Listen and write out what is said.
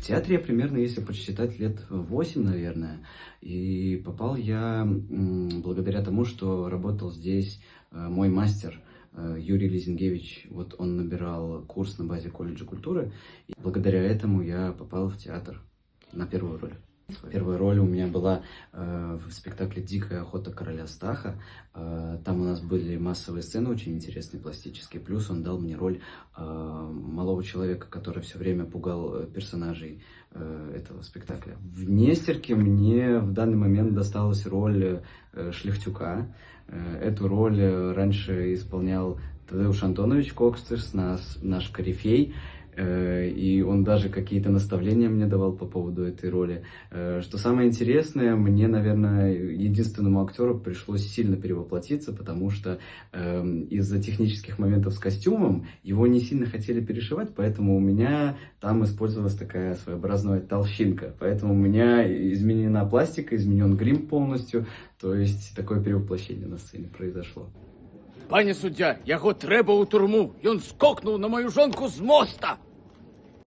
театре я примерно, если подсчитать, лет 8, наверное. И попал я благодаря тому, что работал здесь мой мастер Юрий Лизингевич. Вот он набирал курс на базе колледжа культуры. И благодаря этому я попал в театр на первую роль. Первая роль у меня была в спектакле «Дикая охота короля Стаха». Там у нас были массовые сцены, очень интересные, пластические. Плюс он дал мне роль малого человека, который все время пугал персонажей этого спектакля. В «Нестерке» мне в данный момент досталась роль Шляхтюка. Эту роль раньше исполнял Тадеуш Антонович Кокстес, наш корифей. И он даже какие-то наставления мне давал по поводу этой роли. Что самое интересное, мне, наверное, единственному актеру пришлось сильно перевоплотиться, потому что из-за технических моментов с костюмом его не сильно хотели перешивать, поэтому у меня там использовалась такая своеобразная толщинка. Поэтому у меня изменена пластика, изменен грим полностью, то есть такое перевоплощение на сцене произошло. Пане суддя, його треба у турму. Він скокнув на мою жонку з моста.